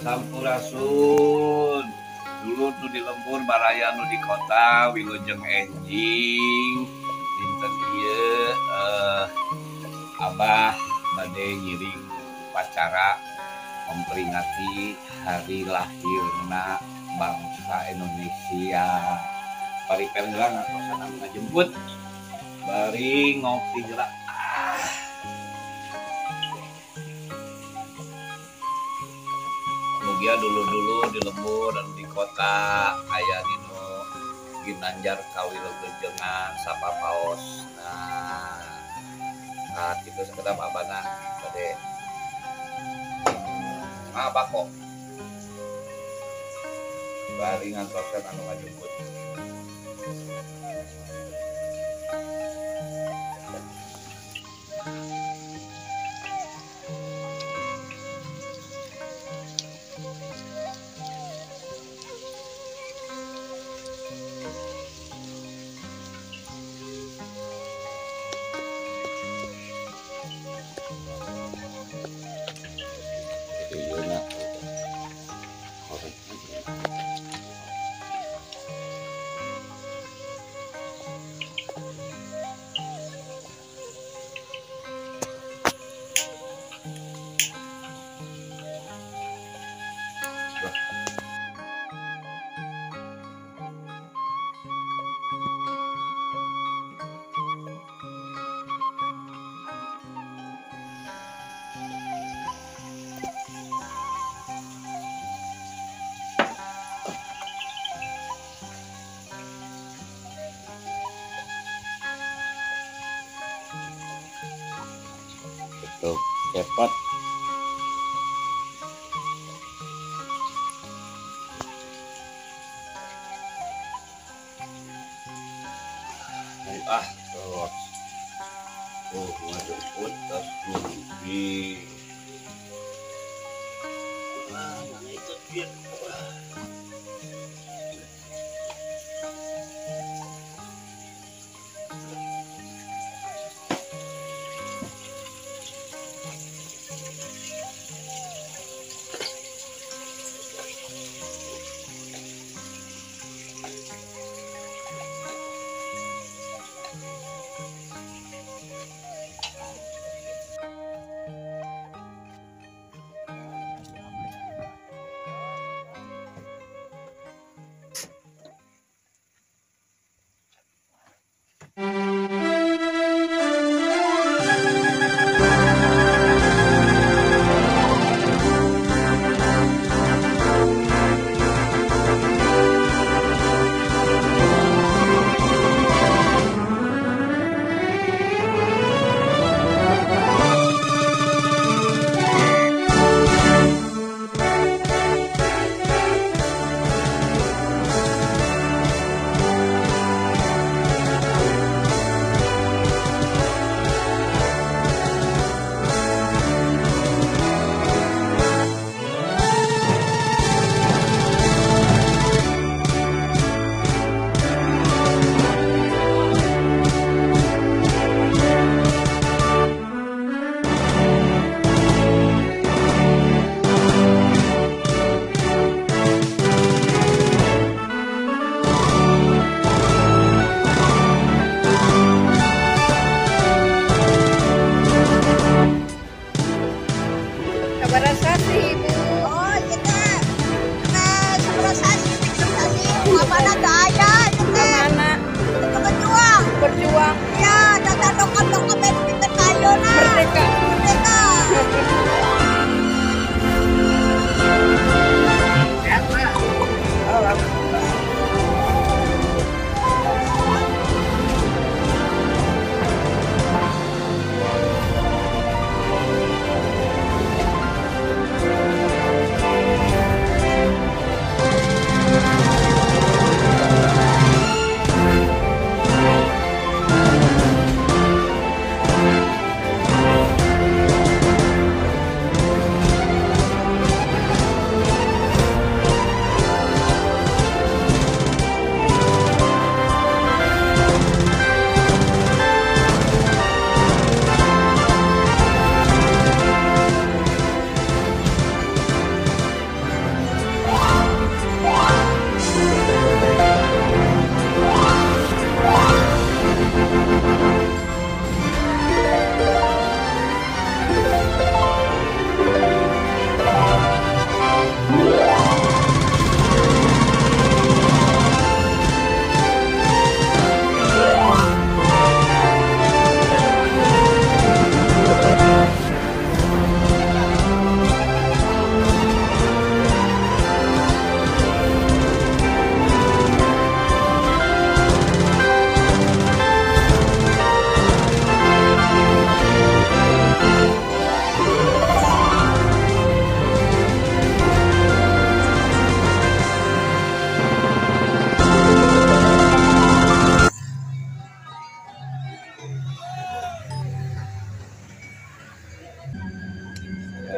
Sampurasun dulu nu di lembur baraya nu di kota wilujeng enjing dinten ieu Abah bade ngiring upacara memperingati hari lahirna bangsa Indonesia. Pariper gelang atosana ngajemput bari ngopi geula. Mugia dulu-dulu di lembur dan di kota aya dinu ginanjar kawilujengan sapa paos. Nah itu sekedap abana bade ngabako bari ngantorkeun anu ngajemput. Tuh, cepat. Terus. Ngajemput tas nubi. Yang ikut dia. merdeka.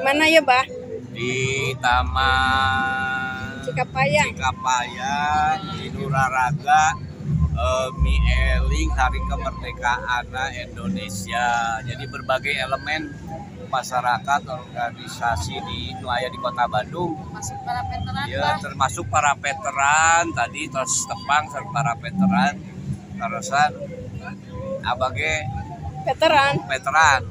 Mana ya, Bah? Di Taman Cikapayang, di Nuraraga, Mieling Hari Kemerdekaan Indonesia. Jadi berbagai elemen masyarakat, organisasi di Kota Bandung. masuk para veteran, Ya, termasuk para veteran tadi terus tepang para veteran terusan abage veteran. veteran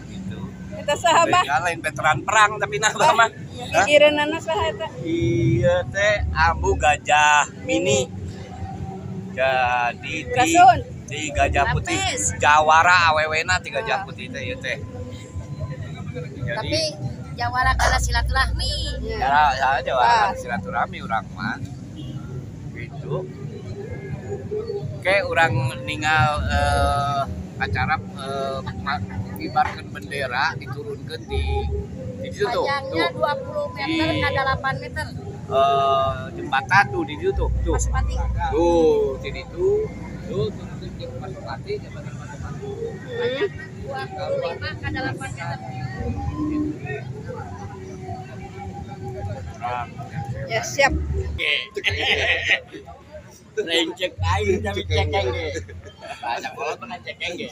gitu. Kita sahabat. Beda lain veteran perang tapi nah mah Pikiranana saha eta? iya teh Ambu Gajah Mini. Jadi di Gajah Putih Jawara awewena di Gajah Putih teh ieu teh. Jadi tapi Jawara karena silaturahmi. ya Jawara silaturahmi urang mah. Gitu. Oke, urang ninggal acara ngibarkeun bendera diturunkeun di situ tuh. Panjangnya 20 meter ke 8 meter. Jembatan tuh di situ tuh. Pasupati. Tuh, di situ. Tuh turunkeun di Pasupati, jembatan Pasupati. Panjangnya 25 ke 8 meter. Ya, siap. Rencek aing tapi cekeng ge. Bahasa kolot pernah cekeng ge.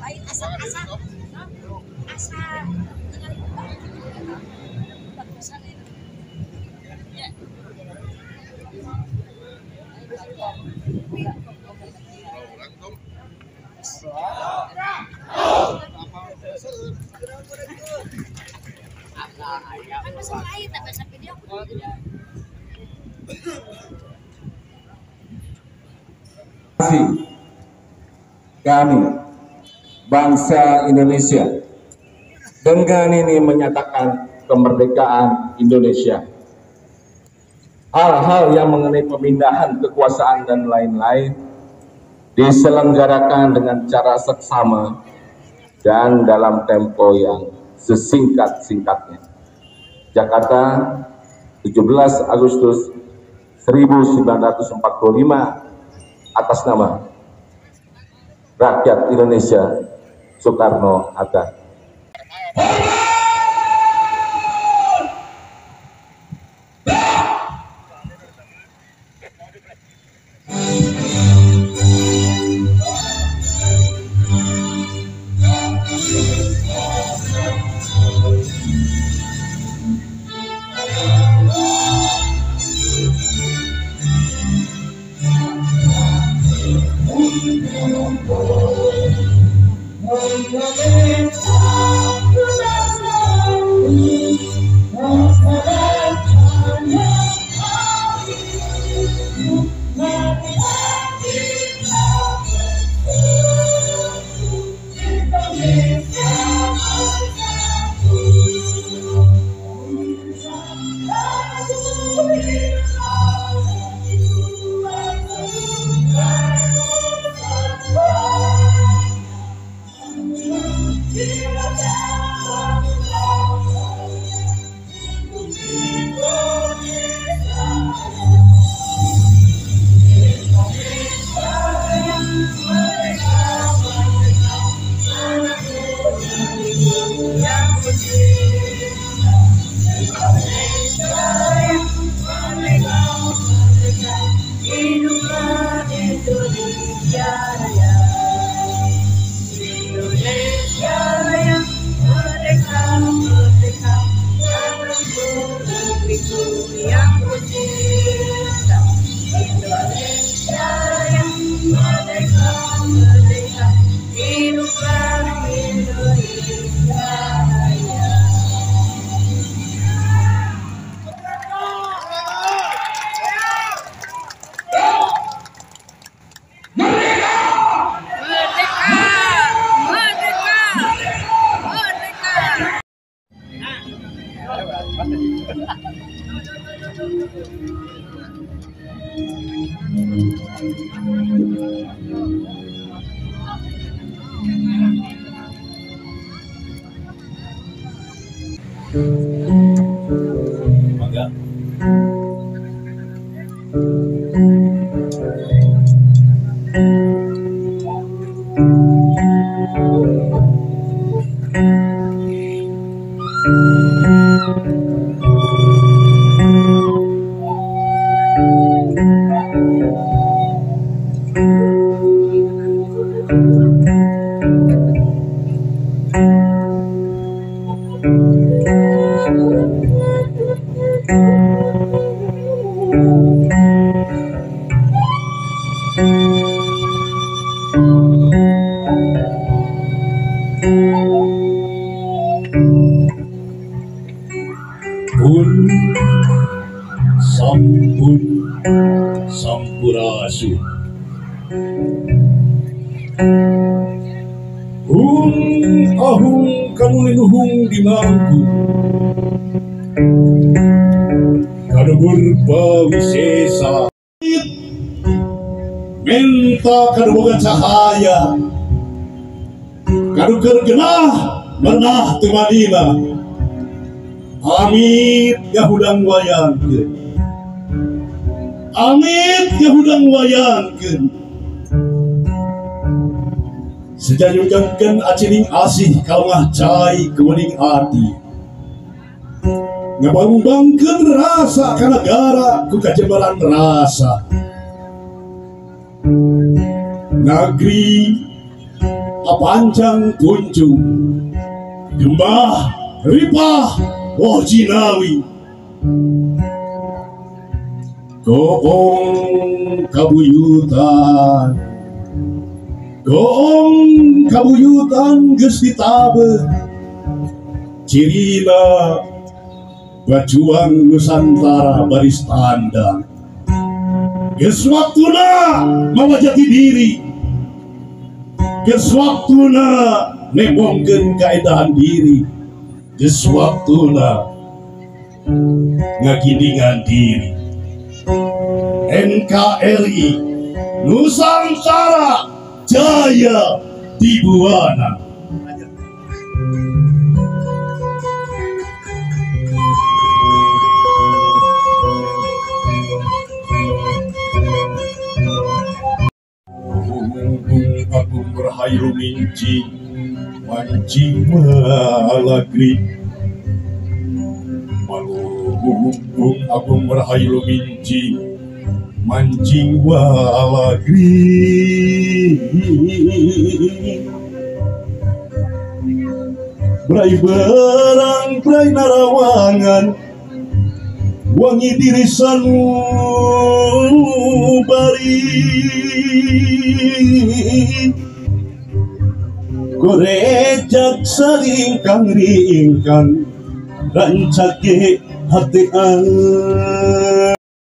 Lain asa kami bangsa Indonesia dengan ini menyatakan kemerdekaan Indonesia. Hal-hal yang mengenai pemindahan kekuasaan dan lain-lain diselenggarakan dengan cara seksama dan dalam tempo yang sesingkat-singkatnya. Jakarta, 17 Agustus 1945, atas nama rakyat Indonesia, Soekarno-Hatta. Mangga. Pun sampun sampurasun ahung kamu leluhung di mangku kanu berpawisesa minta kanu boga cahaya kanu kergenah menah temanina amit yahudang wayangkeun amit yahudang wayangkeun sejanyujangkeun acining asih kalmah cai keuning hati ngabangbangkeun rasa ka negara ku kajembaran rasa negeri apanjang kunjung gembah ripah wajinawi goong kabuyutan geus ditabeh cirina bajuang Nusantara baris tanda geus waktuna mawa jati diri geus waktuna nemongkeun kaedahan diri geus waktuna ngagindingan diri NKRI Nusantara Jaya Dibuana. Agung Rahayu mancing malagri malung Agung Rahayu mancing walagri brai berang brai narawangan wangi dirisanu bari gorejak salingkang ringkang rancake hatean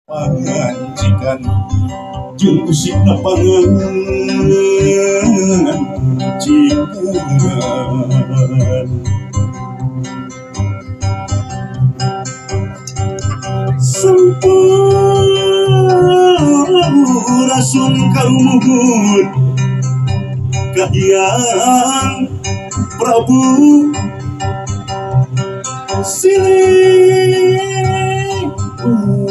pangancikan jeung usikna pangancikan sampurasun kaumuhun kahiyang Prabu silih undangi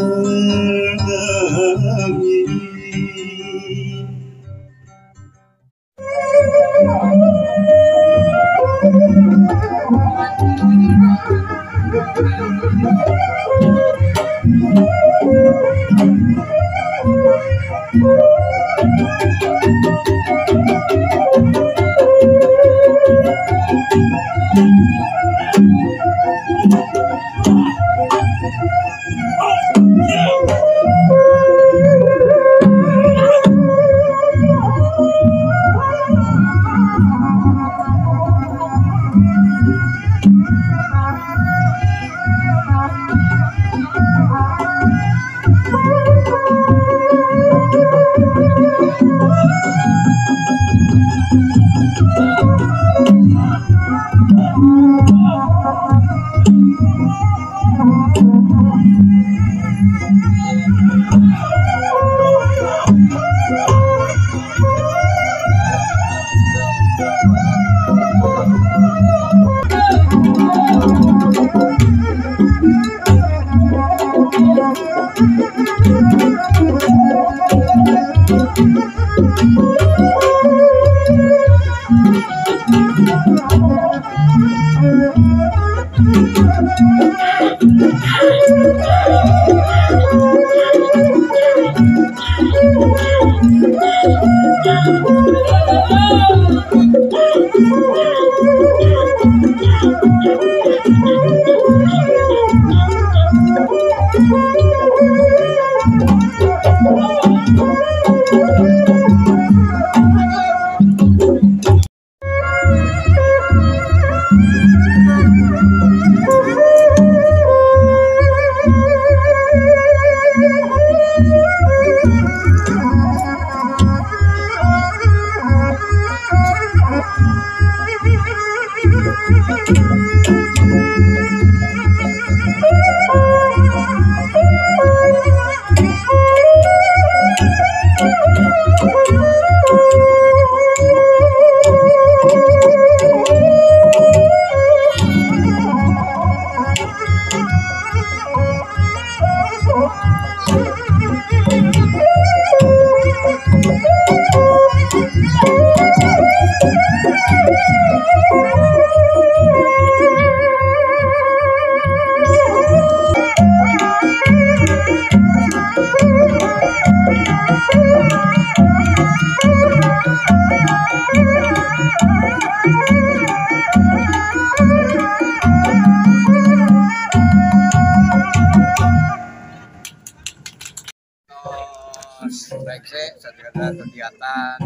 Baik saya ada kegiatan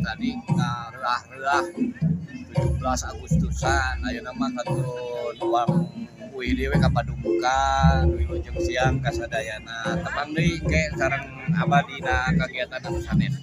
tadi reah 17 Agustusan ayo nama katurun uang dewe ka Padumukan wilujeng siang kasadayana tepang deui engke sareng abadina kegiatan anu sanes.